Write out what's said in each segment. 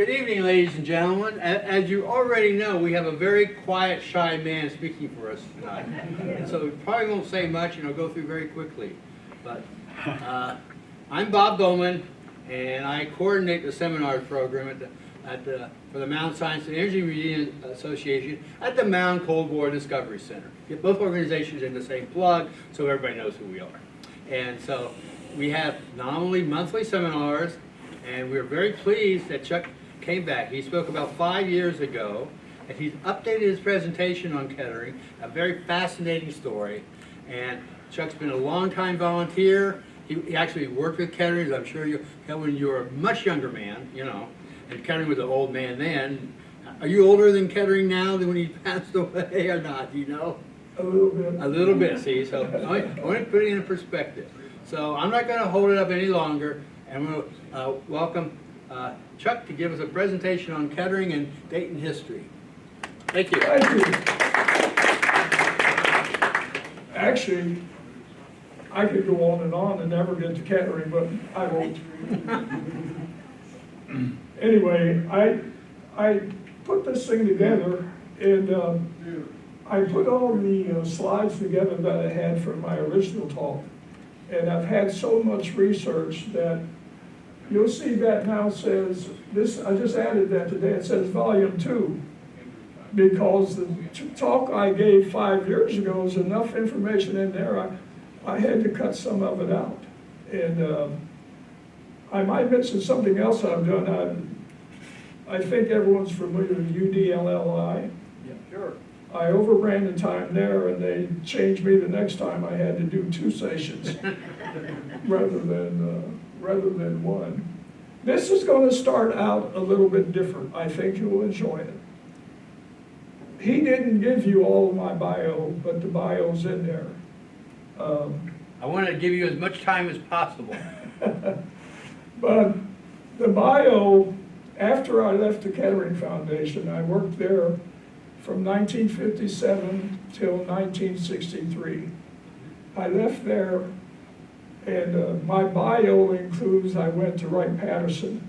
Good evening, ladies and gentlemen. As you already know, we have a very quiet, shy man speaking for us tonight. And so we probably won't say much and I'll go through very quickly. But I'm Bob Bowman, and I coordinate the seminars program for the Mound Science and Energy Museum Association at the Mound Cold War Discovery Center. Get both organizations in the same plug so everybody knows who we are. And so we have nominally monthly seminars, and we're very pleased that Chuck came back. He spoke about 5 years ago, and he's updated his presentation on Kettering, a very fascinating story. And Chuck's been a long-time volunteer. He actually worked with Kettering, as I'm sure you know, when you were a much younger man, you know, and Kettering was an old man then. Are you older than Kettering now than when he passed away or not? Do you know? A little bit. A little bit, see, so I want to put it in perspective. So I'm not going to hold it up any longer, and we'll welcome Chuck to give us a presentation on Kettering and Dayton history. Thank you. Thank you. Actually, I could go on and never get to Kettering, but I won't. Anyway, I put this thing together, and I put all the slides together that I had from my original talk. And I've had so much research that you'll see that now says, this. I just added that today, it says volume 2, because the talk I gave 5 years ago is enough information in there, I had to cut some of it out. And I might mention something else I've done. I think everyone's familiar with UDLLI. Yeah, sure. I overran the time there, and they changed me the next time. I had to do 2 sessions rather than one. This is going to start out a little bit different. I think you'll enjoy it. He didn't give you all of my bio, but the bio's in there. I want to give you as much time as possible. But the bio, after I left the Kettering Foundation, I worked there from 1957 till 1963. I left there, and my bio includes I went to Wright-Patterson.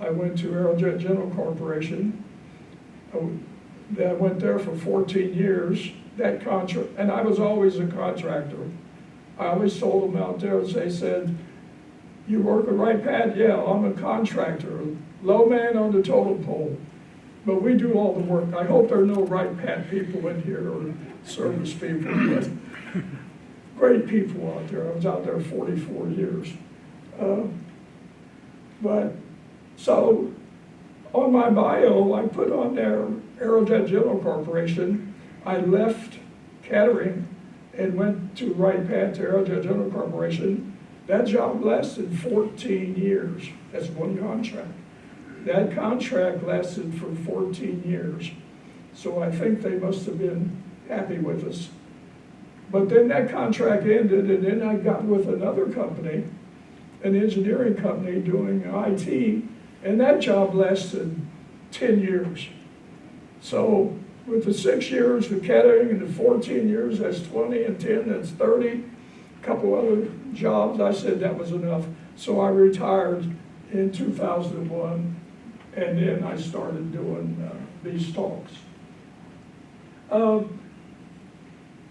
I went to Aerojet General Corporation. I went there for 14 years. That contract, and I was always a contractor. I always told them out there, as they said, you work with Wright-Pat? Yeah, I'm a contractor. Low man on the totem pole. But we do all the work. I hope there are no Wright-Pat people in here or service people, but great people out there. I was out there 44 years. But so on my bio, I put on there Aerojet General Corporation. I left Kettering and went to Wright-Pat to Aerojet General Corporation. That job lasted 14 years. That's one contract. That contract lasted for 14 years. So I think they must have been happy with us. But then that contract ended, and then I got with another company, an engineering company doing IT, and that job lasted 10 years. So with the 6 years with Kettering and the 14 years, that's 20, and 10, that's 30. A couple other jobs, I said that was enough. So I retired in 2001. And then I started doing these talks.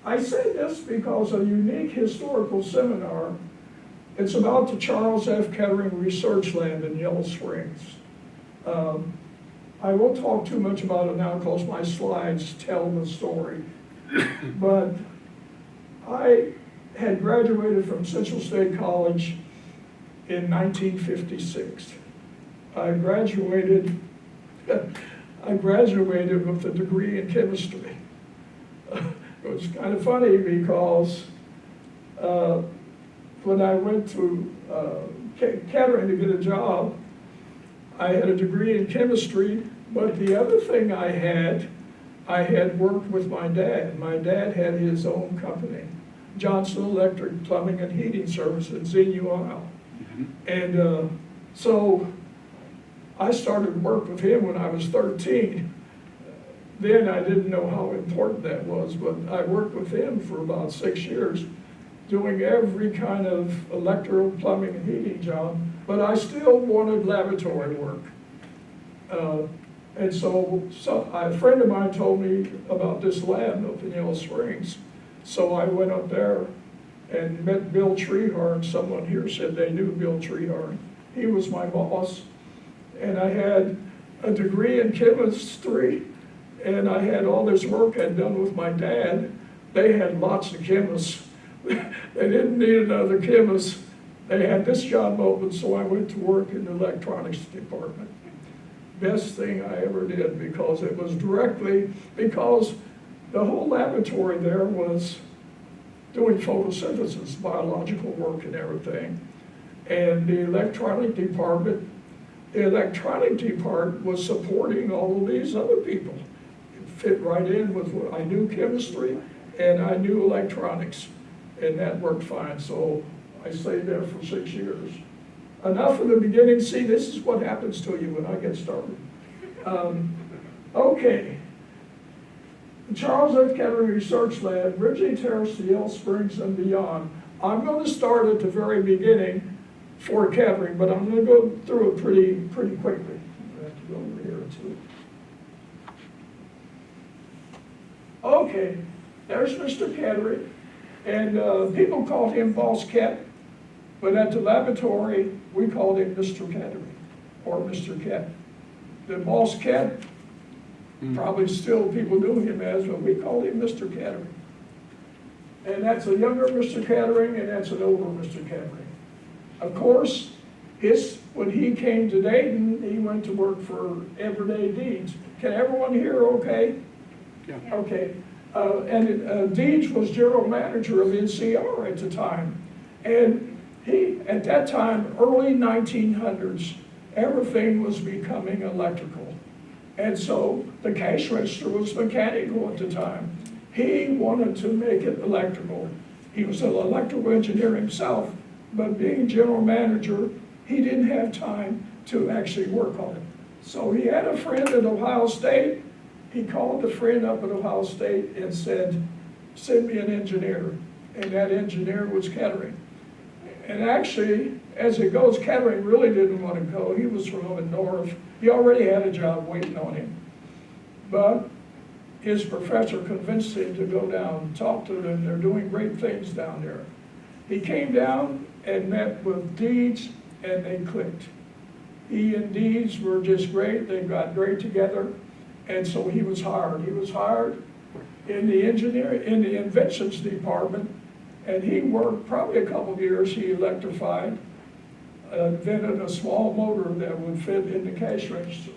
I say this because a unique historical seminar, it's about the Charles F. Kettering Research Land in Yellow Springs. I won't talk too much about it now because my slides tell the story. But I had graduated from Central State College in 1956. I graduated with a degree in chemistry. It was kind of funny because when I went to Kettering to get a job, I had a degree in chemistry, but the other thing I had worked with my dad. My dad had his own company, Johnson Electric Plumbing and Heating Service in Xenia, Ohio. And so I started work with him when I was 13. Then I didn't know how important that was, but I worked with him for about 6 years, doing every kind of electrical, plumbing, and heating job, but I still wanted laboratory work. And so a friend of mine told me about this lab up in Yellow Springs. So I went up there and met Bill Treehorn. Someone here said they knew Bill Treehorn. He was my boss. And I had a degree in chemistry, and I had all this work I'd done with my dad. They had lots of chemists. They didn't need another chemist. They had this job open, so I went to work in the electronics department. Best thing I ever did, because it was because the whole laboratory there was doing photosynthesis, biological work and everything. And the electronic department was supporting all of these other people. It fit right in with what I knew chemistry and I knew electronics, and that worked fine. So I stayed there for 6 years. Enough in the beginning. See, this is what happens to you when I get started. Okay. The Charles F. Kettering Research Lab, Ridgely Terrace to Yellow Springs and beyond. I'm going to start at the very beginning for Kettering, but I'm going to go through it pretty quickly. I have to go over here too. Okay, there's Mr. Kettering, and people called him Boss Ket, but at the laboratory, we called him Mr. Kettering, or Mr. Ket. The Boss Ket, probably still people knew him as, but we called him Mr. Kettering. And that's a younger Mr. Kettering, and that's an older Mr. Kettering. Of course, when he came to Dayton, he went to work for Everyday Deeds. Can everyone hear okay? Yeah. Okay. Deeds was general manager of NCR at the time. And he, at that time, early 1900s, everything was becoming electrical. And so the cash register was mechanical at the time. He wanted to make it electrical. He was an electrical engineer himself, but being general manager, he didn't have time to actually work on it. So he had a friend at Ohio State. He called the friend up at Ohio State and said, send me an engineer. And that engineer was Kettering. And actually, as it goes, Kettering really didn't want to go. He was from up north. He already had a job waiting on him. But his professor convinced him to go down and talk to them. They're doing great things down there. He came down and met with Deeds, and they clicked. He and Deeds were just great. They got great together. And so he was hired. He was hired in the inventions department, and he worked probably a couple of years. He electrified, invented a small motor that would fit in the cash register.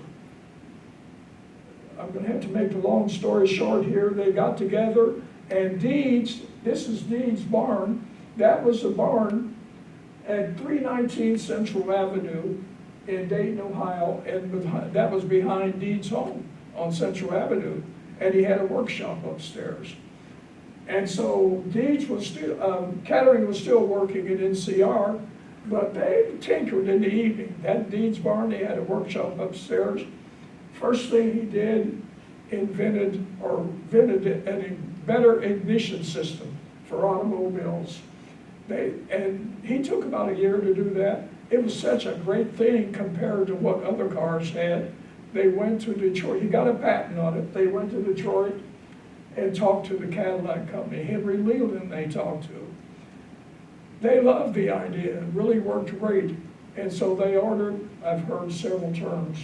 I'm going to have to make the long story short here. They got together, and Deeds, this is Deeds' barn. That was the barn at 319 Central Avenue in Dayton, Ohio, and that was behind Deeds' home on Central Avenue, and he had a workshop upstairs. And so Deeds was still, Kettering was still working at NCR, but they tinkered in the evening. That Deeds' barn, they had a workshop upstairs. First thing he did, invented a better ignition system for automobiles. And he took about a year to do that. It was such a great thing compared to what other cars had. They went to Detroit. He got a patent on it. They went to Detroit and talked to the Cadillac company. Henry Leland they talked to. They loved the idea. It really worked great. And so they ordered, I've heard several terms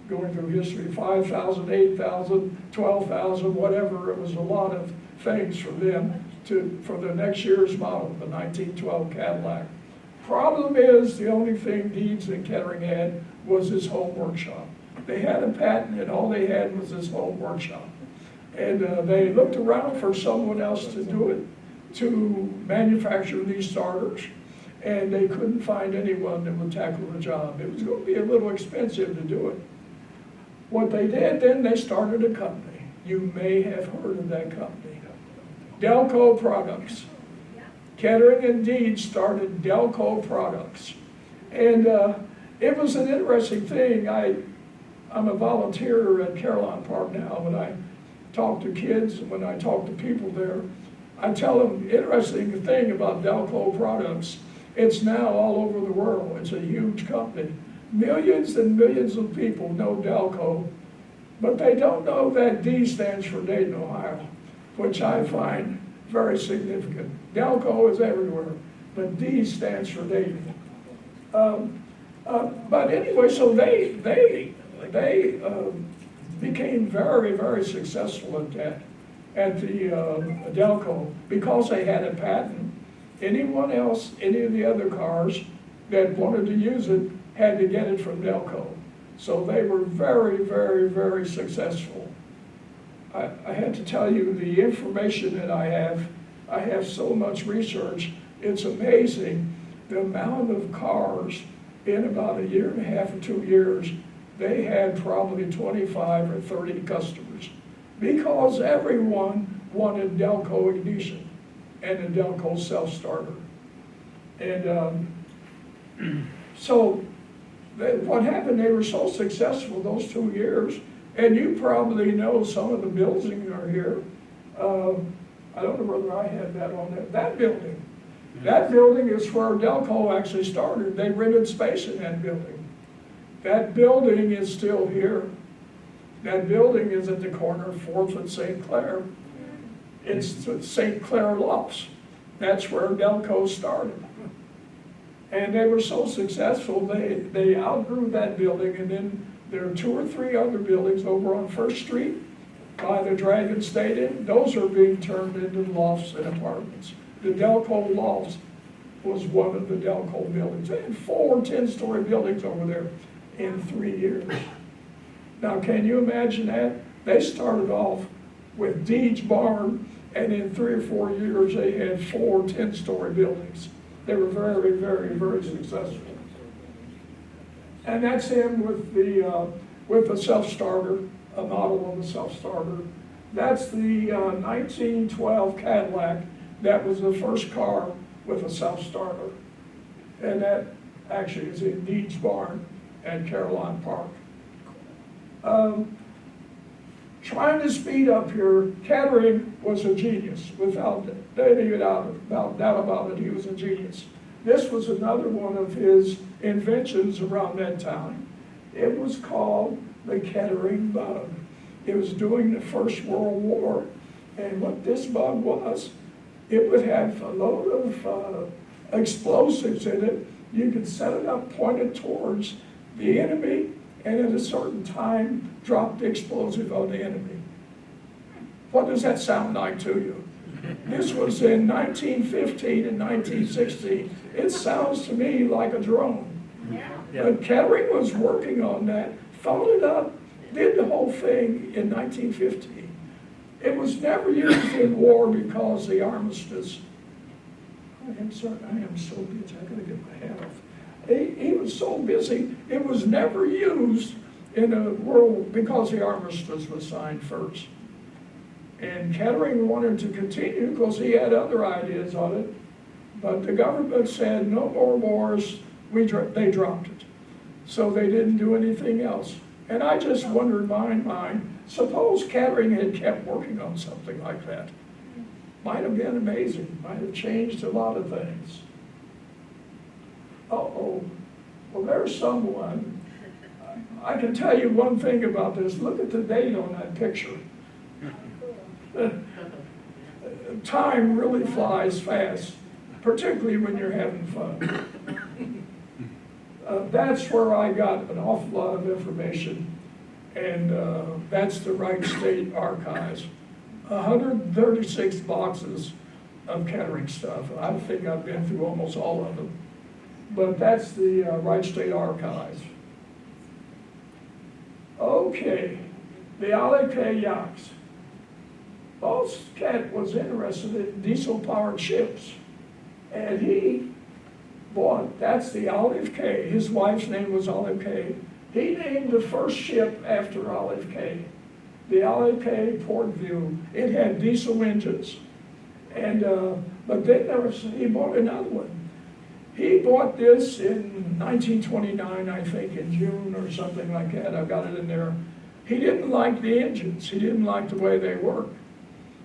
going through history, 5,000, 8,000, 12,000, whatever. It was a lot of things for them for the next year's model, the 1912 Cadillac. Problem is, the only thing Deeds and Kettering had was his home workshop. They had a patent, and all they had was his home workshop. And they looked around for someone else to do it, to manufacture these starters, and they couldn't find anyone that would tackle the job. It was going to be a little expensive to do it. What they did then, they started a company. You may have heard of that company. Delco Products. Kettering and Deeds started Delco Products. And it was an interesting thing. I'm a volunteer at Caroline Park now. When I talk to kids, when I talk to people there, I tell them interesting thing about Delco Products. It's now all over the world. It's a huge company. millions and millions of people know Delco, but they don't know that D stands for Dayton, Ohio, which I find very significant. Delco is everywhere, but D stands for Dayton. But anyway, so they became very, very successful at that, at the Delco, because they had a patent. Anyone else, any of the other cars that wanted to use it had to get it from Delco. So they were very, very, very successful. I had to tell you the information that I have so much research, it's amazing the amount of cars in about a year and a half or 2 years, they had probably 25 or 30 customers because everyone wanted Delco ignition and a Delco self-starter. And so what happened, they were so successful those 2 years, and you probably know some of the buildings are here. I don't know whether I had that on there. That building. That building is where Delco actually started. They rented space in that building. That building is still here. That building is at the corner of 4th and St. Clair. It's St. Clair Lofts. That's where Delco started. And they were so successful, they outgrew that building, and then there are 2 or 3 other buildings over on First Street by the Dragon Stadium. Those are being turned into lofts and apartments. The Delco Lofts was one of the Delco buildings. They had 4 10-story buildings over there in 3 years. Now, can you imagine that? They started off with Deej Barn, and in 3 or 4 years, they had 4 10-story buildings. They were very, very, very successful. And that's him with the self-starter, a model of the self-starter. That's the 1912 Cadillac. That was the first car with a self-starter. And that actually is in Deej Barn and Caroline Park. Trying to speed up here, Kettering was a genius. Without any doubt about it, he was a genius. This was another one of his inventions around that time. It was called the Kettering bug. It was during the First World War. And what this bug was, it would have a load of explosives in it. You could set it up pointed towards the enemy, and at a certain time, drop the explosive on the enemy. What does that sound like to you? This was in 1915 and 1916. It sounds to me like a drone. Yeah. But Kettering was working on that, thought it up, did the whole thing in 1915. It was never used in war because the armistice. I am so busy, I gotta get my hat off. He was so busy, it was never used in a world because the armistice was signed first. And Kettering wanted to continue because he had other ideas on it, but the government said no more wars, they dropped it. So they didn't do anything else. And I just wonder in my mind, suppose Kettering had kept working on something like that. Might have been amazing, might have changed a lot of things. Uh-oh, well there's someone. I can tell you one thing about this. Look at the date on that picture. Time really flies fast, particularly when you're having fun. That's where I got an awful lot of information, and that's the Wright State Archives. 136 boxes of Kettering stuff. I think I've been through almost all of them. But that's the Wright State Archives. Okay, the Olive K yachts. Boss Cat was interested in diesel-powered ships, and he bought, that's the Olive K. His wife's name was Olive K. He named the first ship after Olive K. The Olive K Portview. It had diesel engines, and but then he bought another one. He bought this in 1929, I think, in June or something like that. I've got it in there. He didn't like the engines. He didn't like the way they worked.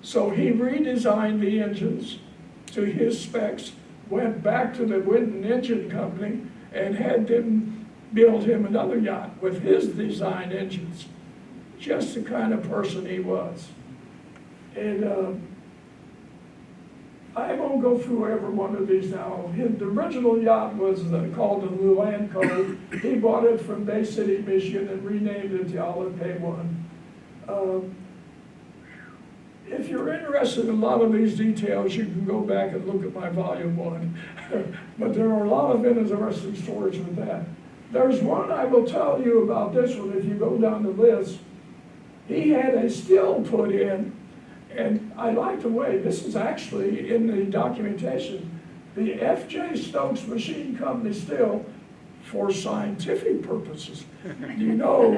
So he redesigned the engines to his specs, went back to the Winton Engine Company, and had them build him another yacht with his design engines. Just the kind of person he was. And I won't go through every one of these now. The original yacht was called the Luanco. He bought it from Bay City, Michigan, and renamed it the Olive K1. If you're interested in a lot of these details, you can go back and look at my volume 1. But there are a lot of interesting stories with that. There's one I will tell you about this one. If you go down the list, he had a still put in, and I like the way, this is actually in the documentation, the F.J. Stokes Machine Company still for scientific purposes. You know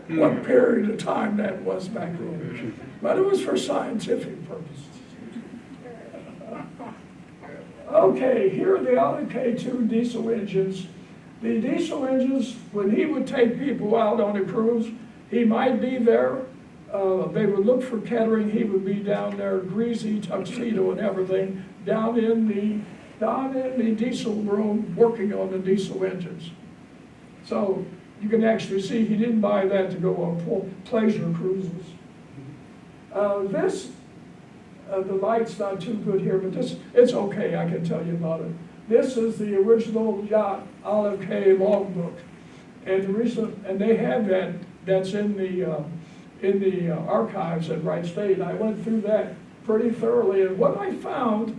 what period of time that was back then. But it was for scientific purposes. Okay, here are the Olive K2 diesel engines. The diesel engines, when he would take people out on a cruise, he might be there. They would look for Kettering. He would be down there, greasy tuxedo and everything, down in the diesel room, working on the diesel engines. So you can actually see he didn't buy that to go on pleasure cruises. The light's not too good here, but it's okay. I can tell you about it. This is the original yacht Olive K logbook, and they have that. That's in the archives at Wright State. I went through that pretty thoroughly, and what I found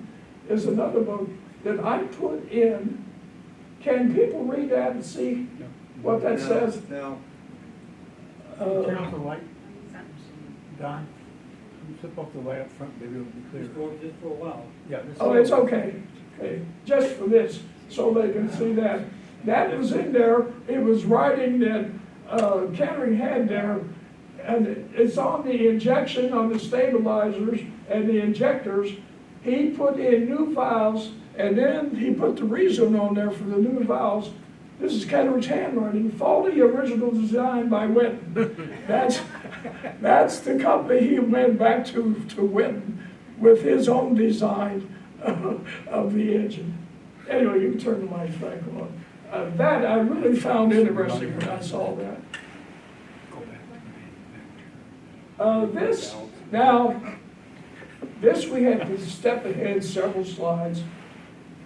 is another book that I put in. Can people read that and see what that says? No. Turn off the light. Don, can you flip off the light up front, maybe it'll be clear. Just for a while. Yeah. this Oh, is- it's okay. Okay, just for this, so they can see that. That was in there. It was writing that Kettering had there, and it's on the injection, on the stabilizers and the injectors. He put in new valves, and then he put the reason on there for the new valves. This is Kettering's handwriting, faulty original design by Winton. That's the company he went back to Winton with his own design of the engine. Anyway, you can turn the lights back on. That I really found interesting when I saw that. This we had to step ahead several slides.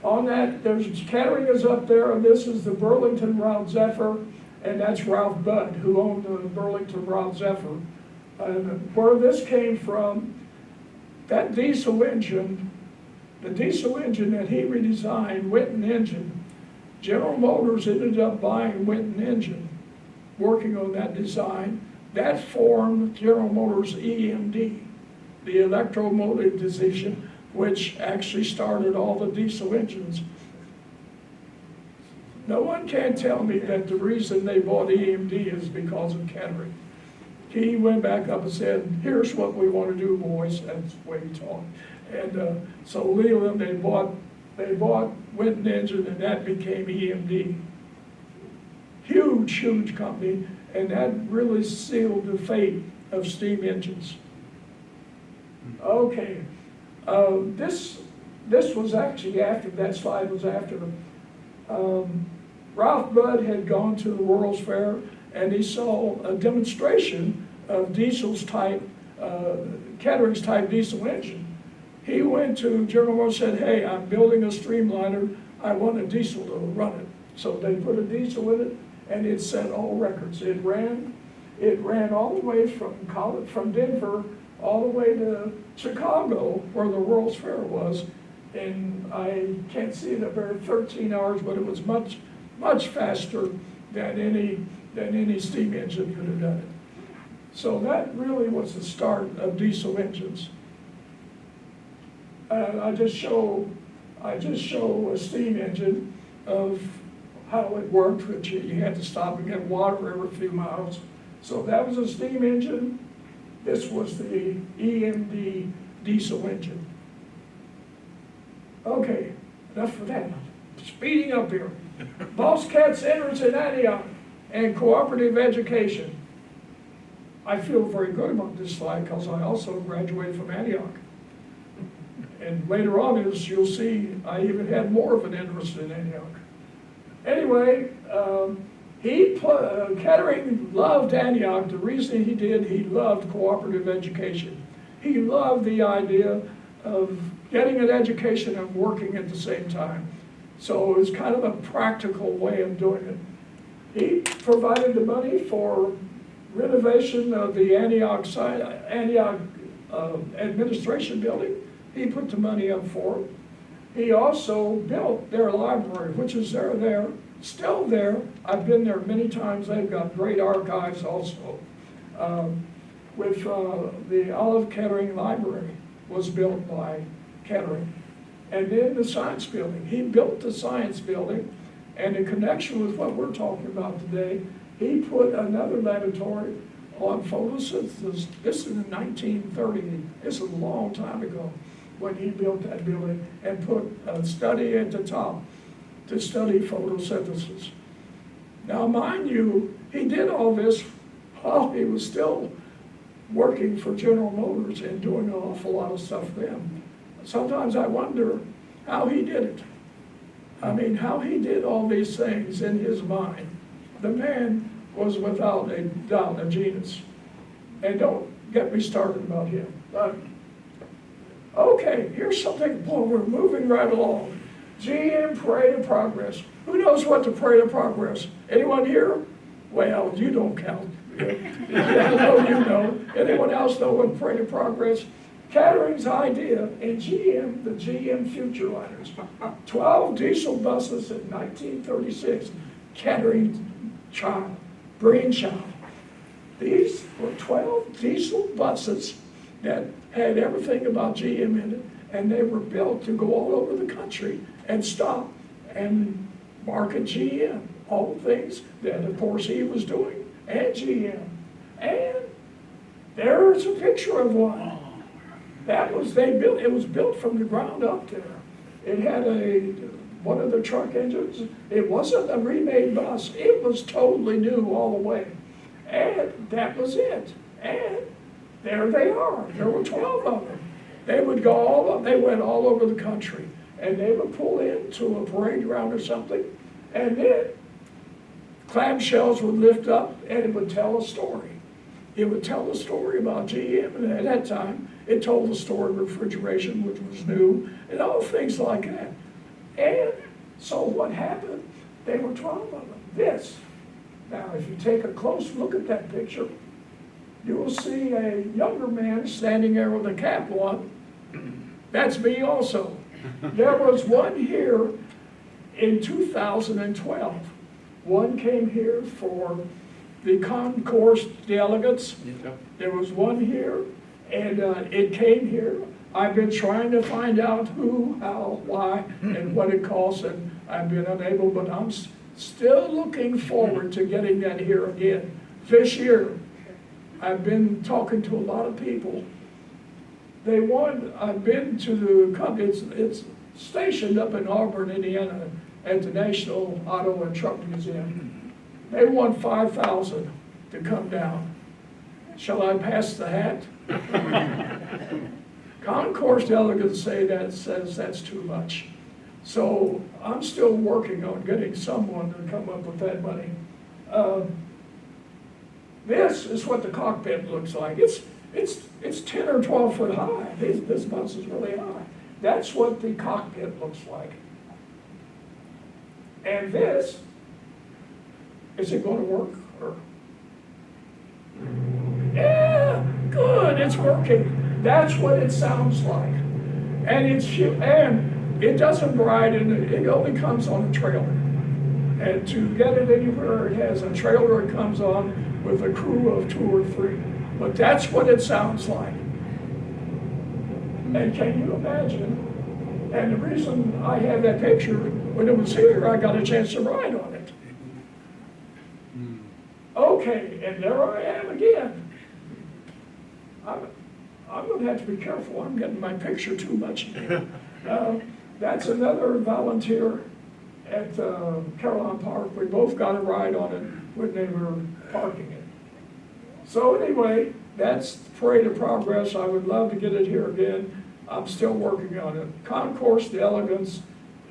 On that, there's Kettering is up there, and this is the Burlington Ralph Zephyr, and that's Ralph Budd, who owned the Burlington Ralph Zephyr. And where this came from, that diesel engine, the diesel engine that he redesigned, Winton engine, General Motors ended up buying Winton engine, working on that design. That formed General Motors EMD, the electromotive division, which actually started all the diesel engines. No one can tell me that the reason they bought EMD is because of Kettering. He went back up and said, here's what we want to do, boys. That's the way he talked. And so Leland, they bought Winton engine, and that became EMD. Huge, huge company, and that really sealed the fate of steam engines. Okay, this was actually after, that slide was after. Ralph Budd had gone to the World's Fair, and he saw a demonstration of Diesel's type, Kettering's type diesel engine. He went to General Motors and said, hey, I'm building a streamliner, I want a diesel to run it. So they put a diesel in it, and it set all records. It ran all the way from Denver all the way to Chicago, where the World's Fair was. And I can't see it up there, 13 hours, but it was much, much faster than any steam engine could have done it. So that really was the start of diesel engines. I just show a steam engine of how it worked, which you had to stop and get water every few miles. So that was a steam engine. This was the EMD diesel engine. Okay, enough for that. Speeding up here. Boss Cat's entrance in Antioch and cooperative education. I feel very good about this slide because I also graduated from Antioch. And later on, as you'll see, I even had more of an interest in Antioch. Anyway, Kettering loved Antioch. The reason he did, he loved cooperative education. He loved the idea of getting an education and working at the same time. So it was kind of a practical way of doing it. He provided the money for renovation of the Antioch administration building. He put the money up for it. He also built their library, which is there, still there. I've been there many times. They've got great archives also. With the Olive Kettering Library was built by Kettering. And then the science building. He built the science building, and in connection with what we're talking about today, he put another laboratory on photosynthesis. This is in 1930. This is a long time ago when he built that building and put a study at the top to study photosynthesis. Now, mind you, he did all this while he was still working for General Motors and doing an awful lot of stuff for them. Sometimes I wonder how he did it. I mean, how he did all these things in his mind. The man was without a doubt a genius. And don't get me started about him. But, okay, here's something, boy, we're moving right along. GM Parade of Progress. Who knows what the Parade of Progress? Anyone here? Well, you don't count. I know you know. Anyone else know what Parade of Progress? Kettering's idea, and GM, the GM Futureliners, 12 diesel buses in 1936, Kettering's brainchild. These were 12 diesel buses that had everything about GM in it, and they were built to go all over the country and stop and market GM, all the things that, of course, he was doing, and GM. And there's a picture of one. It was built from the ground up there. It had one of the truck engines. It wasn't a remade bus. It was totally new all the way. And that was it. And there they are. There were 12 of them. They went all over the country. And they would pull into a parade ground or something. And then clamshells would lift up and it would tell a story. It would tell a story about GM, and at that time, it told the story of refrigeration, which was new, and all things like that. And so what happened? There were 12 of them. Now, if you take a close look at that picture, you will see a younger man standing there with a cap on. That's me also. There was one here in 2012. One came here for the concourse delegates. There was one here, and it came here. I've been trying to find out who, how, why, and what it costs, and I've been unable, but I'm still looking forward to getting that here again. This year, I've been talking to a lot of people. I've been to the company, it's stationed up in Auburn, Indiana, at the National Auto and Truck Museum. They want 5,000 to come down. Shall I pass the hat? Concourse delegates says that's too much. So I'm still working on getting someone to come up with that money. This is what the cockpit looks like. It's 10 or 12 foot high. This bus is really high. That's what the cockpit looks like. And this, is it going to work? Yeah, good, it's working. That's what it sounds like. And it doesn't ride, and it only comes on a trailer. And to get it anywhere, it has a trailer it comes on with a crew of 2 or 3. But that's what it sounds like. And can you imagine? And the reason I have that picture, when it was here, I got a chance to ride on it. Okay, and there I am again. I'm going to have to be careful. I'm getting my picture too much here. That's another volunteer at Caroline Park. We both got a ride on it when they were parking it. So anyway, that's Parade of Progress. I would love to get it here again. I'm still working on it. Concourse d'Elegance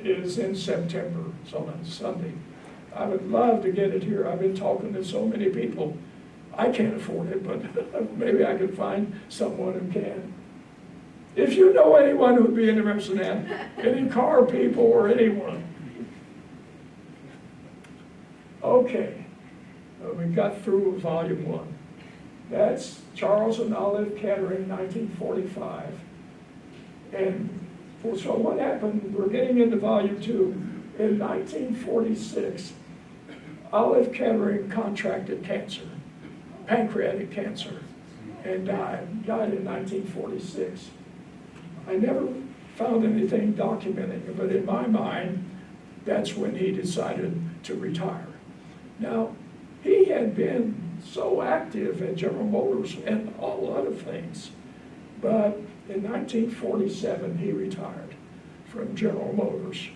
is in September, so on Sunday. I would love to get it here. I've been talking to so many people. I can't afford it, but maybe I could find someone who can. If you know anyone who'd be interested in that, any car people or anyone. Okay, we got through volume 1. That's Charles and Olive Kettering, 1945. And so what happened, we're getting into volume 2. In 1946, Olive Kettering contracted cancer, pancreatic cancer, and died in 1946. I never found anything documenting it, but in my mind, that's when he decided to retire. Now, he had been so active at General Motors and all other things, but in 1947, he retired from General Motors.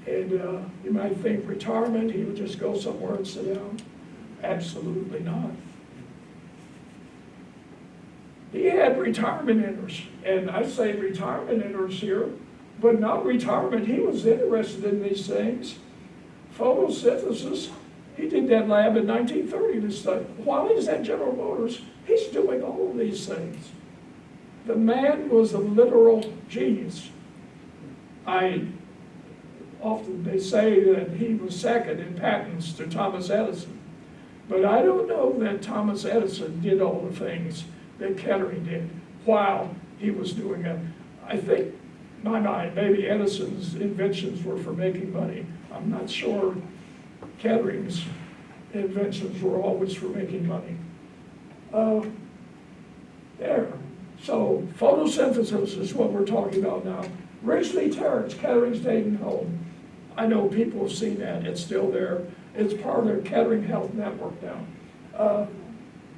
And you might think retirement, he would just go somewhere and sit down. Absolutely not. He had retirement interests, and I say retirement interests here, but not retirement. He was interested in these things. Photosynthesis, he did that lab in 1930 to study. While he's at General Motors, he's doing all of these things. The man was a literal genius. Often they say that he was second in patents to Thomas Edison. But I don't know that Thomas Edison did all the things that Kettering did while he was doing it. I think, in my mind, maybe Edison's inventions were for making money. I'm not sure Kettering's inventions were always for making money. There. So photosynthesis is what we're talking about now. Ridgely Terrace, Kettering's Dayton home. I know people have seen that. It's still there. It's part of their Kettering Health Network now.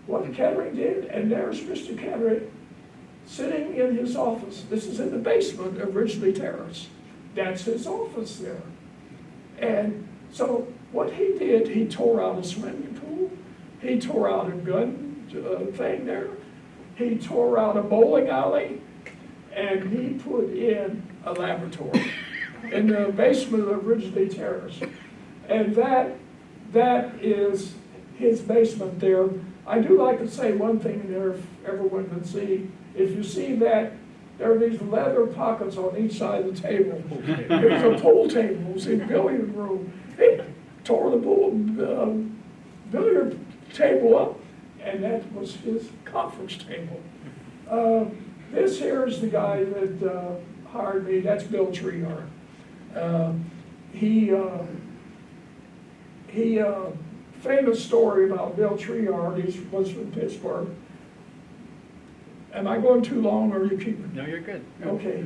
What Kettering did, and there's Mr. Kettering sitting in his office. This is in the basement of Ridgely Terrace. That's his office there. And so what he did, he tore out a swimming pool. He tore out a gun thing there. He tore out a bowling alley. And he put in a laboratory in the basement of Ridgely Terrace. And that is his basement there. I do like to say one thing in there if everyone can see. If you see that, there are these leather pockets on each side of the table. It was a pool table, it was a billiard room. He tore the billiard table up, and that was his conference table. This here is the guy that hired me. That's Bill Treehart. Famous story about Bill Treehart. He was from Pittsburgh. Am I going too long, or are you keeping? No, you're good. Okay.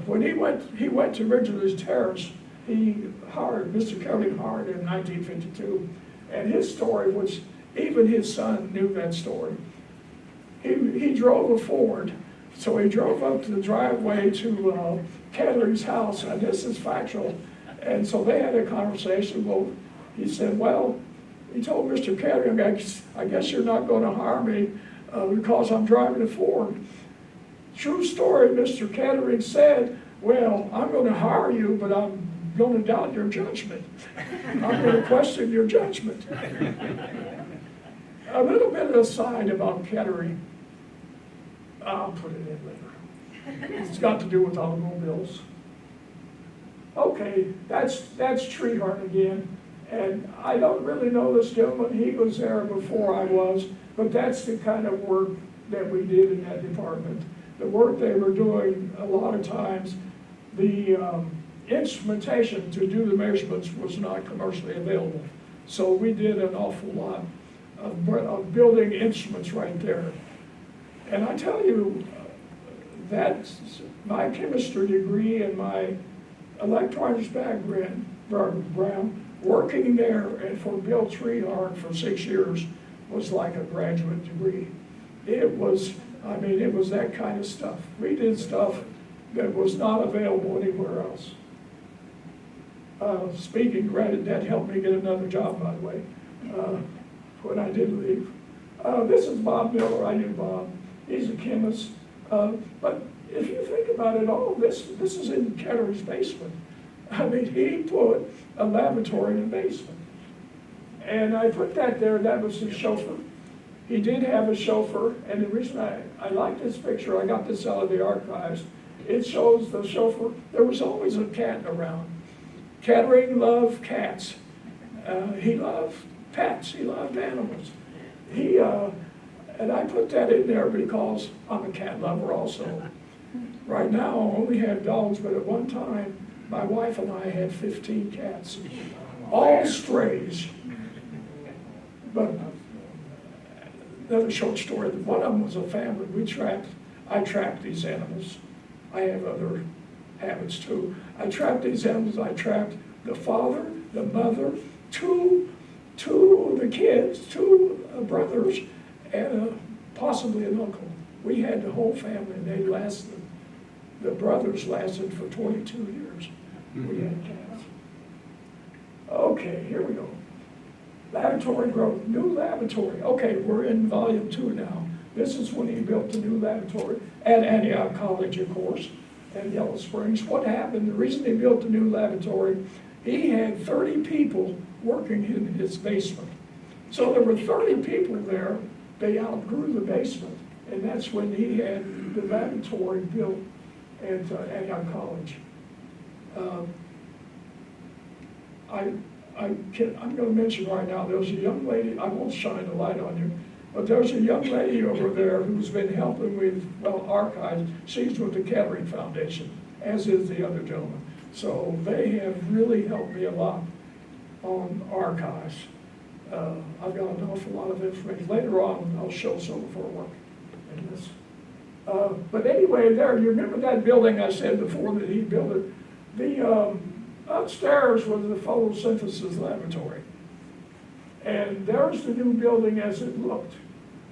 When he went to Ridgely Terrace. He hired Mr. Kettering hired in 1952, and his story was even his son knew that story. He drove a Ford. So he drove up to the driveway to Kettering's house, and this is factual. And so they had a conversation. Well, he said, well, he told Mr. Kettering, I guess you're not going to hire me because I'm driving a Ford. True story, Mr. Kettering said, well, I'm going to hire you, but I'm going to doubt your judgment. I'm going to question your judgment. A little bit aside about Kettering. I'll put it in later. It's got to do with automobiles. Okay, that's Treehart again. And I don't really know this gentleman. He was there before I was, but that's the kind of work that we did in that department. The work they were doing, a lot of times, the instrumentation to do the measurements was not commercially available. So we did an awful lot of building instruments right there. And I tell you, that my chemistry degree and my electronics background, working there and for Bill Treehart for 6 years was like a graduate degree. It was that kind of stuff. We did stuff that was not available anywhere else. Speaking credit, that helped me get another job, by the way, when I did leave. This is Bob Miller. I knew Bob. He's a chemist. But if you think about it all, this is in Kettering's basement. I mean, he put a laboratory in the basement. And I put that there, that was his chauffeur. He did have a chauffeur, and the reason I like this picture, I got this out of the archives, it shows the chauffeur, there was always a cat around. Kettering loved cats. He loved pets, he loved animals. And I put that in there because I'm a cat lover also. Right now, I only have dogs, but at one time, my wife and I had 15 cats, all strays. But another short story, one of them was a family. I trapped these animals. I have other habits too. I trapped these animals. I trapped the father, the mother, two of the kids, two brothers, and possibly an uncle. We had the whole family, and they lasted. The brothers lasted for 22 years. We had cats. Okay, here we go. Laboratory growth, new laboratory. Okay, we're in volume 2 now. This is when he built the new laboratory at Antioch College, of course, and Yellow Springs. What happened, the reason he built the new laboratory, he had 30 people working in his basement. So there were 30 people there. They outgrew the basement, and that's when he had the laboratory built at Antioch College. I'm going to mention right now, there's a young lady, I won't shine a light on you, but there's a young lady over there who's been helping with, well, archives. She's with the Kettering Foundation, as is the other gentleman. So they have really helped me a lot on archives. I've got an awful lot of information. Later on, I'll show some of her work in this. But anyway, there, you remember that building I said before that he built it? The upstairs was the photosynthesis laboratory. And there's the new building as it looked.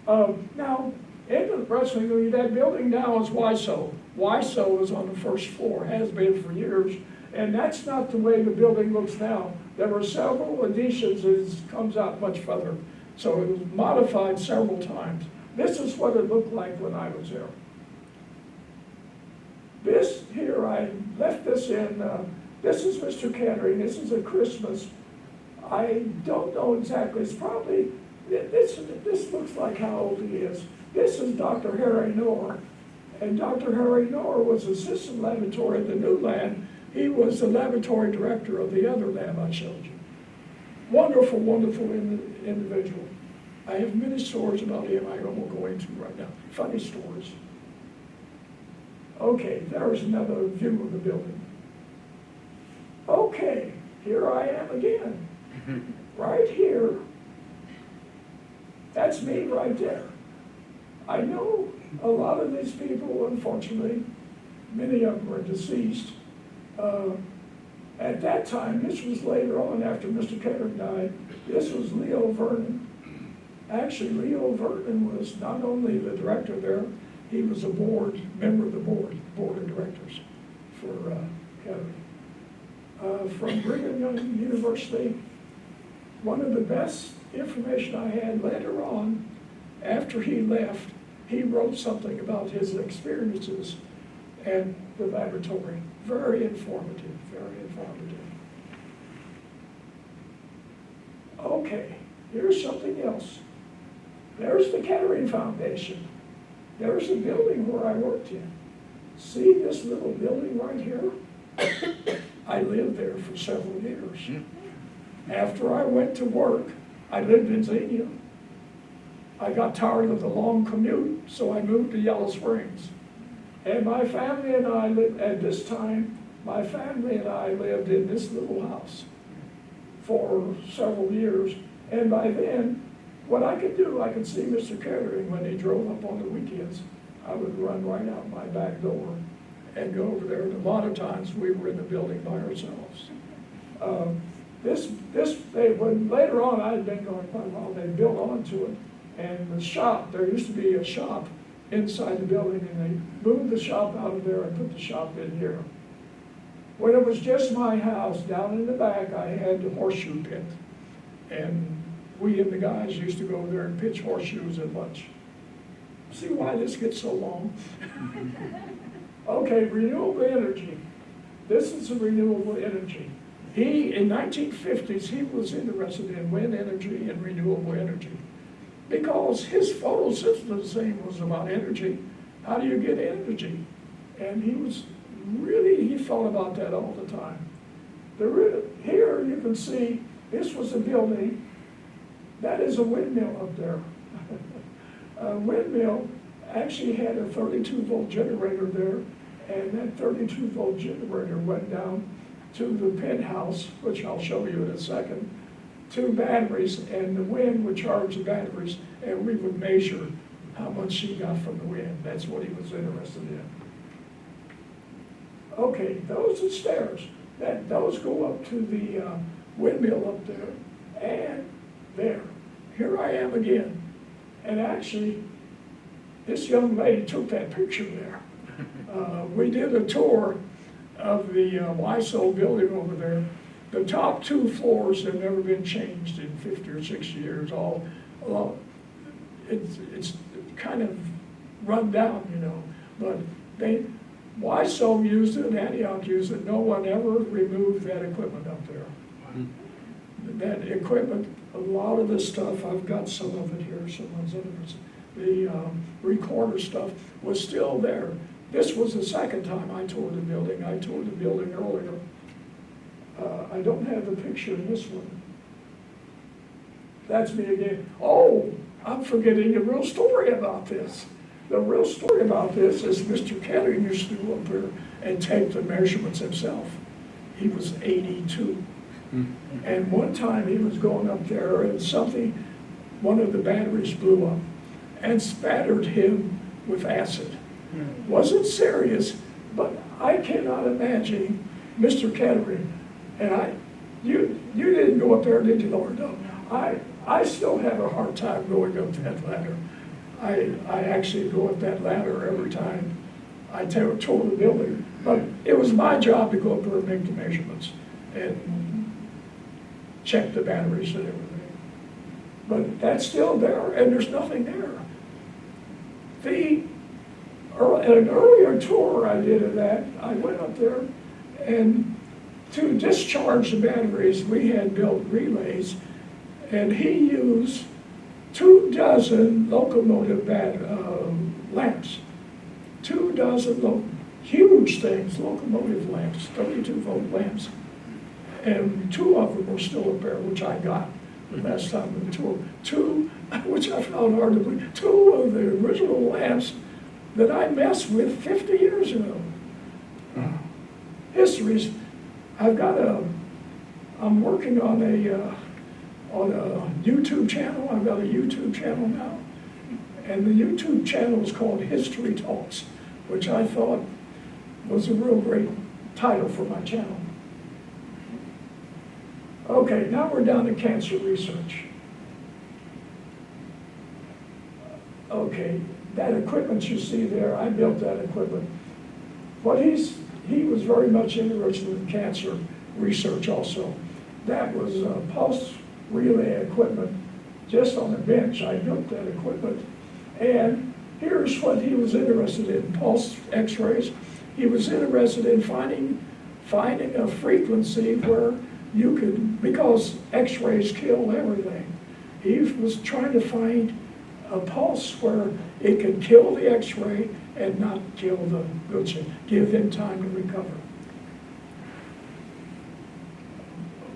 Now, interestingly, that building now is WISO. WISO is on the first floor, has been for years, and that's not the way the building looks now. There were several additions, it comes out much further. So it was modified several times. This is what it looked like when I was there. This here, I left this in, this is Mr. Kettering, this is a Christmas. I don't know exactly, it's probably, this looks like how old he is. This is Dr. Harry Knorr. And Dr. Harry Knorr was assistant laboratory at the New Land. He was the laboratory director of the other lab I showed you. Wonderful, wonderful individual. I have many stories about him I won't go into right now. Funny stories. Okay, there's another view of the building. Okay, here I am again. Right here. That's me right there. I know a lot of these people, unfortunately, many of them are deceased. At that time, this was later on after Mr. Kettering died, this was Leo Vernon. Actually, Leo Vernon was not only the director there, he was a member of the board of directors for Kettering. From Brigham Young University, one of the best information I had later on, after he left, he wrote something about his experiences at the laboratory. Very informative, very informative. Okay, here's something else. There's the Kettering Foundation. There's the building where I worked in. See this little building right here? I lived there for several years. After I went to work, I lived in Xenia. I got tired of the long commute, so I moved to Yellow Springs. And my family and I lived, at this time, my family and I lived in this little house for several years. And by then, what I could do, I could see Mr. Kettering when he drove up on the weekends. I would run right out my back door and go over there. And a lot of times we were in the building by ourselves. When later on I had been going quite a while, they built onto it. And the shop, there used to be a shop inside the building, and they moved the shop out of there and put the shop in here. When it was just my house, down in the back, I had the horseshoe pit. And we and the guys used to go there and pitch horseshoes at lunch. See why this gets so long? Okay, renewable energy. This is a renewable energy. In 1950s, he was interested in wind energy and renewable energy because his photosynthesis was about energy. How do you get energy? And he thought about that all the time. Here you can see, this was a building, that is a windmill up there. A windmill actually had a 32-volt generator there, and that 32-volt generator went down to the penthouse, which I'll show you in a second, two batteries, and the wind would charge the batteries, and we would measure how much she got from the wind. That's what he was interested in. Okay, those are stairs. Those go up to the windmill up there, and there. Here I am again. And actually, this young lady took that picture there. We did a tour of the YSO building over there. The top two floors have never been changed in 50 or 60 years. It's kind of run down, you know. But YSO used it, Antioch used it. No one ever removed that equipment up there. That equipment, a lot of the stuff, I've got some of it here, the recorder stuff was still there. This was the second time I toured the building. I toured the building earlier. I don't have the picture in this one. That's me again. Oh, I'm forgetting the real story about this. The real story about this is Mr. Kettering used to go up there and take the measurements himself. He was 82. And one time he was going up there and one of the batteries blew up and spattered him with acid. Wasn't serious, but I cannot imagine Mr. Kettering, and you didn't go up there, did you, Lord? No. I still have a hard time going up that ladder. I actually go up that ladder every time I tour the building, but it was my job to go up there and make the measurements and check the batteries and everything. But that's still there, and there's nothing there. An earlier tour I did of that, I went up there, and to discharge the batteries, we had built relays, and he used 24 locomotive lamps. 24 huge things, locomotive lamps, 32-volt lamps. And 2 of them were still up there, which I got the last time of the tour. 2, which I found hard to believe, 2 of the original lamps that I messed with 50 years ago. Histories. I'm working on a YouTube channel. I've got a YouTube channel now. And the YouTube channel is called History Talks, which I thought was a real great title for my channel. Okay, now we're down to cancer research. Okay, that equipment you see there, I built that equipment. He was very much interested in cancer research also. That was pulse relay equipment just on a bench. I built that equipment. And here's what he was interested in, pulse x-rays. He was interested in finding a frequency where you could, because x-rays kill everything. He was trying to find a pulse where it could kill the x-ray and not kill the goods, give them time to recover.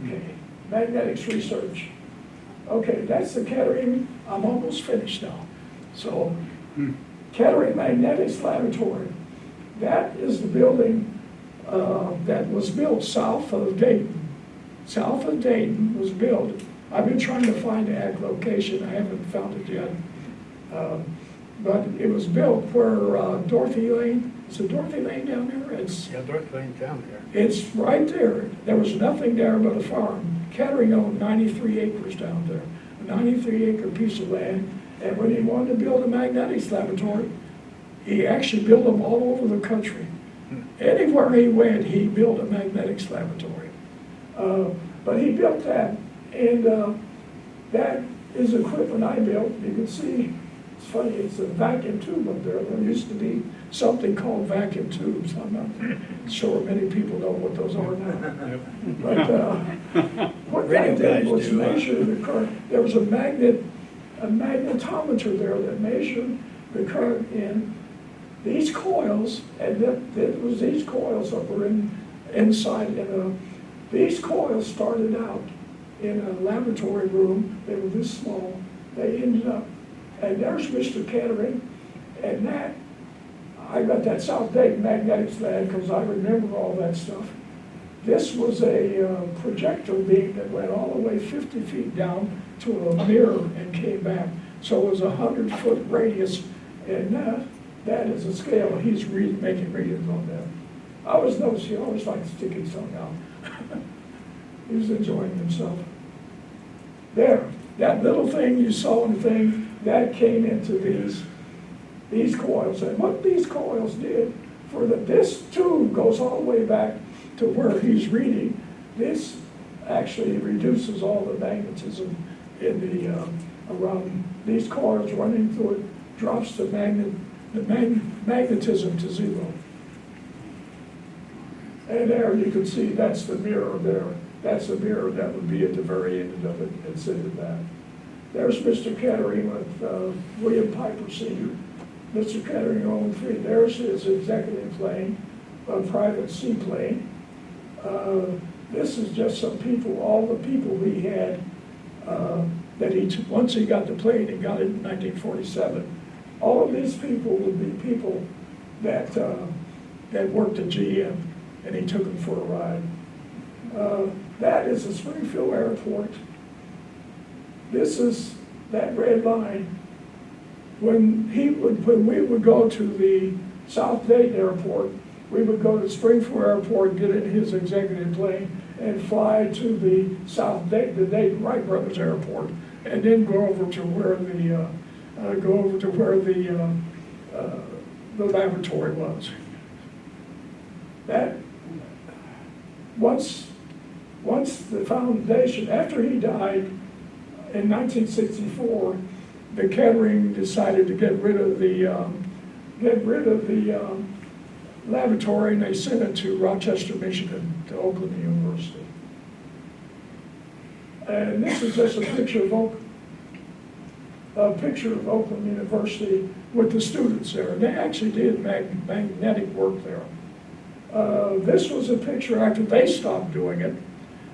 Okay, magnetics research. Okay, that's the Kettering. I'm almost finished now. So, Kettering Magnetics Laboratory. That is the building that was built south of Dayton. South of Dayton was built. I've been trying to find that location. I haven't found it yet. But it was built where Dorothy Lane, is it Dorothy Lane down there? Yeah, Dorothy Lane down there. It's right there. There was nothing there but a farm. Kettering owned 93 acres down there, a 93-acre piece of land. And when he wanted to build a magnetics laboratory, he actually built them all over the country. Anywhere he went, he built a magnetics laboratory. But he built that, and that is equipment I built. You can see, it's funny, it's a vacuum tube up there. There used to be something called vacuum tubes. I'm not sure many people know what those are now. But what I Radio did guys was do, huh? measure the current. There was a magnetometer there that measured the current in these coils, and that was these coils that were inside these coils started out in a laboratory room. They were this small. They ended up, and there's Mr. Kettering, and that, I got that South Dayton magnetics lab because I remember all that stuff. This was a projector beam that went all the way 50 feet down to a mirror and came back. So it was a 100-foot radius, and that is a scale. He's making readings on that. I always noticed he always liked to stick his tongue out. He was enjoying himself. There, that little thing you saw in the thing, that came into these coils. And what these coils did, this tube goes all the way back to where he's reading. This actually reduces all the magnetism in around these coils running through it, drops the magnetism to zero. And there you can see that's the mirror there. That's the mirror that would be at the very end of it and sit at that. There's Mr. Kettering with William Piper Sr. Mr. Kettering owned 3. There's his executive plane, a private seaplane. This is just some people, all the people he had that once he got the plane, he got it in 1947. All of these people would be people that worked at GM, and he took them for a ride. That is the Springfield Airport. This is that red line. When we would go to the South Dayton Airport, we would go to Springfield Airport, get in his executive plane, and fly to the South Dayton, the Dayton Wright Brothers Airport, and then go over to where the laboratory was. That once the foundation, after he died in 1964, the Kettering decided to get rid of the laboratory, and they sent it to Rochester, Michigan, to Oakland University. And this is just a picture of Oakland University with the students there. And they actually did magnetic work there. This was a picture after they stopped doing it.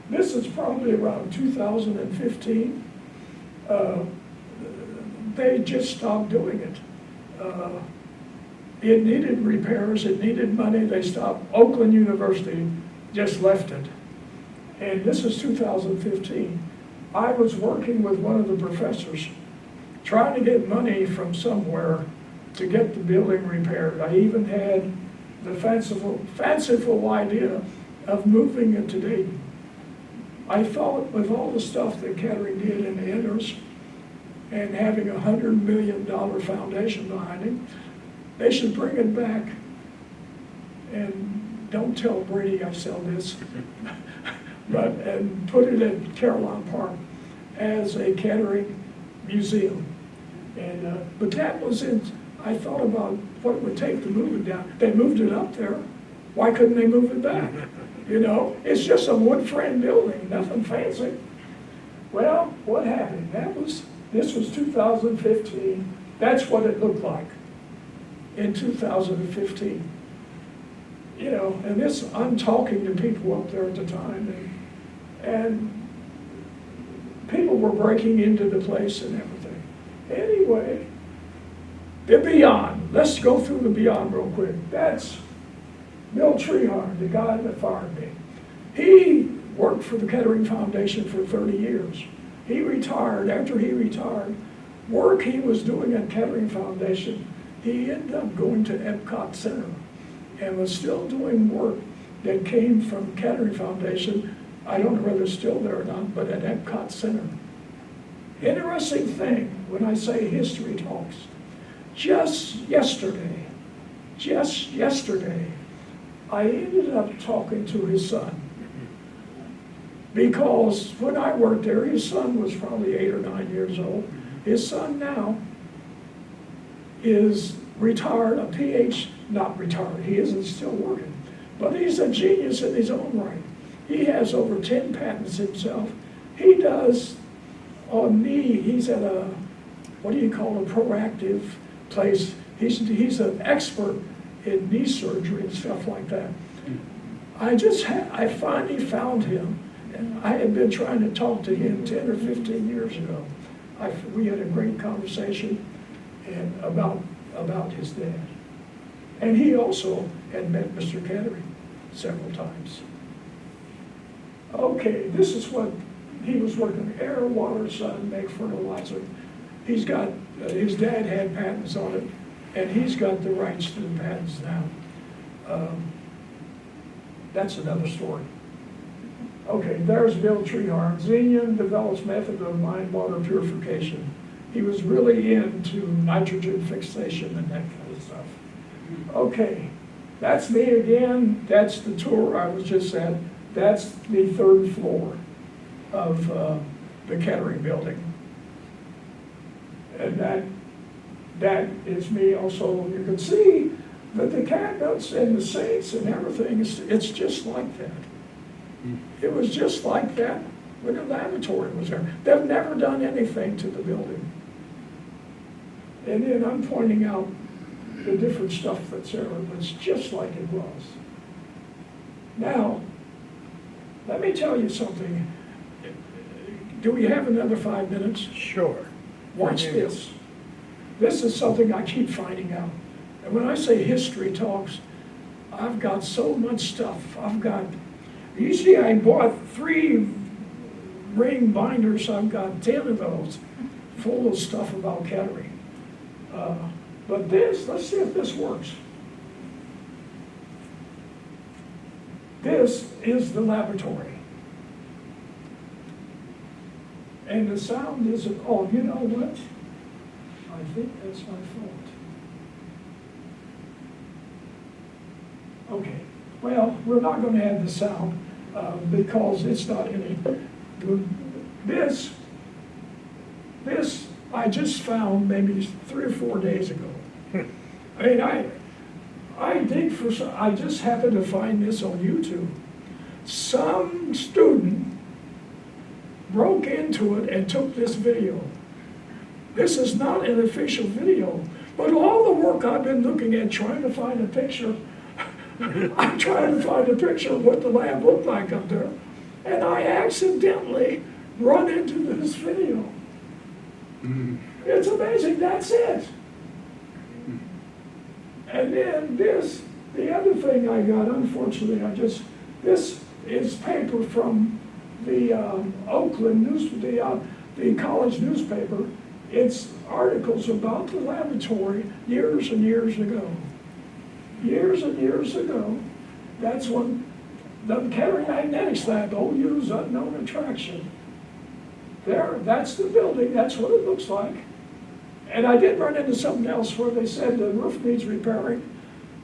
This is probably around 2015. They just stopped doing it. It needed repairs, it needed money, they stopped. Oakland University just left it. And this is 2015. I was working with one of the professors, trying to get money from somewhere to get the building repaired. I even had the fanciful idea of moving it to Dayton. I thought with all the stuff that Kettering did in Enders and having a $100 million foundation behind him, they should bring it back. And don't tell Brady I sell this, and put it at Caroline Park as a Kettering museum. And but that was it. I thought about what it would take to move it down. They moved it up there. Why couldn't they move it back? You know, it's just a wood frame building, nothing fancy. Well, what happened? This was 2015. That's what it looked like in 2015. You know, and I'm talking to people up there at the time, and people were breaking into the place and everything. Anyway, the Beyond. Let's go through the Beyond real quick. That's Bill Trehard, the guy that fired me. He worked for the Kettering Foundation for 30 years. He retired. After he retired, work he was doing at Kettering Foundation, he ended up going to Epcot Center and was still doing work that came from Kettering Foundation. I don't know whether it's still there or not, but at Epcot Center. Interesting thing when I say history talks. Just yesterday, I ended up talking to his son. Because when I worked there, his son was probably 8 or 9 years old. His son now is retired, a not retired, he isn't still working, but he's a genius in his own right. He has over 10 patents himself. He does on knee, he's at a, what do you call a proactive place. He's an expert in knee surgery and stuff like that. I finally found him, and I had been trying to talk to him 10 or 15 years ago. We had a great conversation and about his dad. And he also had met Mr. Kettering several times. Okay, this is what he was working, air, water, sun, make fertilizer. He's got, his dad had patents on it, and he's got the rights to the patents now. That's another story. Okay, there's Bill Treehorn. Xenium develops method of mine water purification. He was really into nitrogen fixation and that kind of stuff. Okay, that's me again. That's the tour I was just at. That's the third floor of the Kettering building. And that is me also. You can see that the cabinets and the sinks and everything, it's just like that. It was just like that when the laboratory was there. They've never done anything to the building. And then I'm pointing out the different stuff that's there, that's just like it was. Now, let me tell you something. Do we have another 5 minutes? Sure. Watch this. This is something I keep finding out. And when I say history talks, I've got so much stuff. You see, I bought 3 ring binders. I've got 10 of those full of stuff about Kettering. But this, let's see if this works. This is the laboratory. And the sound isn't, oh, you know what? I think that's my fault. Okay, well, we're not going to add the sound because it's not any. This I just found maybe 3 or 4 days ago. I mean, I dig for some, I just happened to find this on YouTube. Some student broke into it and took this video. This is not an official video, but all the work I've been looking at trying to find a picture, I'm trying to find a picture of what the lab looked like up there, and I accidentally run into this video. It's amazing, that's it. And then this, the other thing I got, unfortunately, this is paper from the Oakland news, the college newspaper. It's articles about the laboratory years and years ago. Years and years ago, that's when the Kettering Magnetics Lab, OU's unknown attraction. There, that's the building, that's what it looks like. And I did run into something else where they said the roof needs repairing,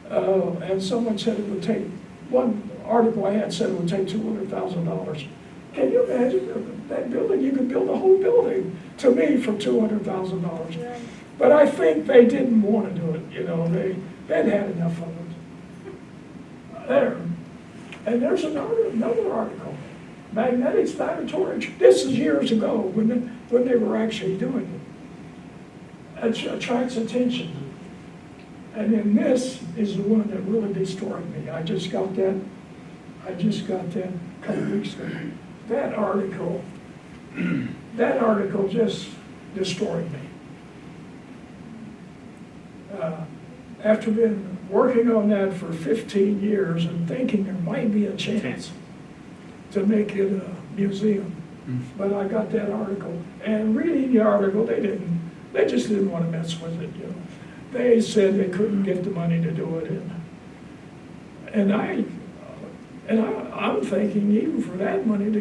and someone said it would take, one article I had said it would take $200,000. Can you imagine that building? You could build a whole building, to me, for $200,000. But I think they didn't want to do it, you know, they'd had enough of it. There. And there's another article. Magnetics Laboratory. This is years ago when they were actually doing it. It attracts attention. And then this is the one that really destroyed me. I just got that a couple weeks ago. That article just destroyed me. After been working on that for 15 years and thinking there might be a chance to make it a museum, but I got that article. And reading the article, they just didn't want to mess with it, you know. They said they couldn't get the money to do it, and I'm thinking even for that money,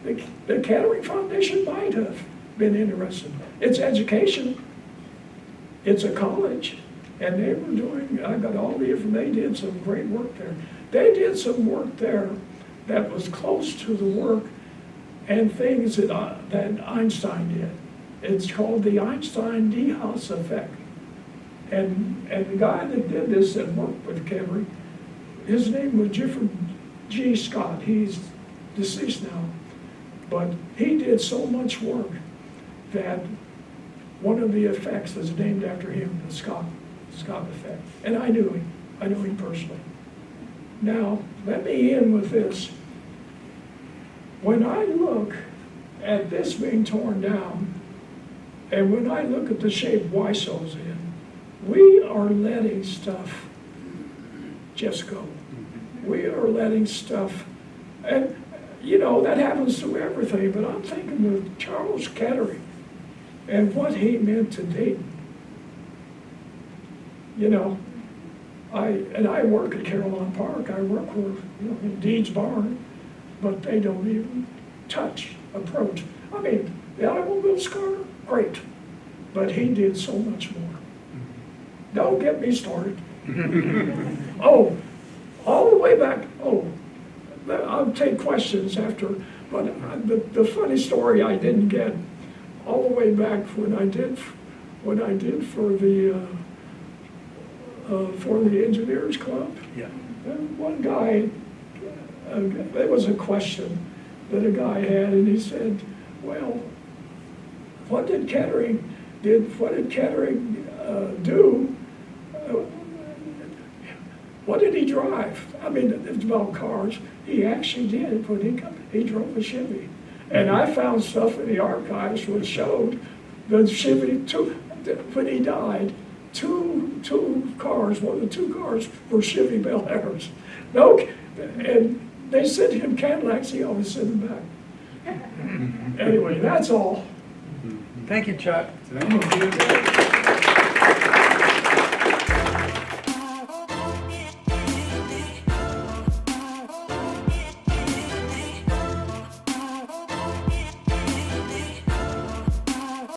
the Kettering Foundation might have been interested. It's education. It's a college, and they were doing. I got all the information. They did some great work there. They did some work there that was close to the work and things that Einstein did. It's called the Einstein-DeHaas effect. And the guy that did this that worked with Camry, his name was Gifford G. Scott. He's deceased now. But he did so much work that one of the effects is named after him, the Scott effect. And I knew him personally. Now, let me end with this. When I look at this being torn down, and when I look at the shape Wyso's in, we are letting stuff just go. We are letting stuff, and you know, that happens to everything, but I'm thinking of Charles Kettering and what he meant to Dayton. You know, I work at Caroline Park. I work with, you know, in Deeds Barn, but they don't even approach. I mean, the automobile car, great, but he did so much more. Don't get me started. Oh, all the way back, I'll take questions after, but the funny story I didn't get, all the way back when I did for the Engineers Club. Yeah. And one guy, there was a question that a guy had, and he said, well, what did Kettering do? What did he drive? I mean, it's about cars. He actually did when he drove a Chevy. And I found stuff in the archives which showed the Chevy, when he died, two cars, one of the two cars were Chevy Bel Airs. No, and they sent him Cadillacs, he always sent them back. Anyway, that's all. Thank you, Chuck. Thank you.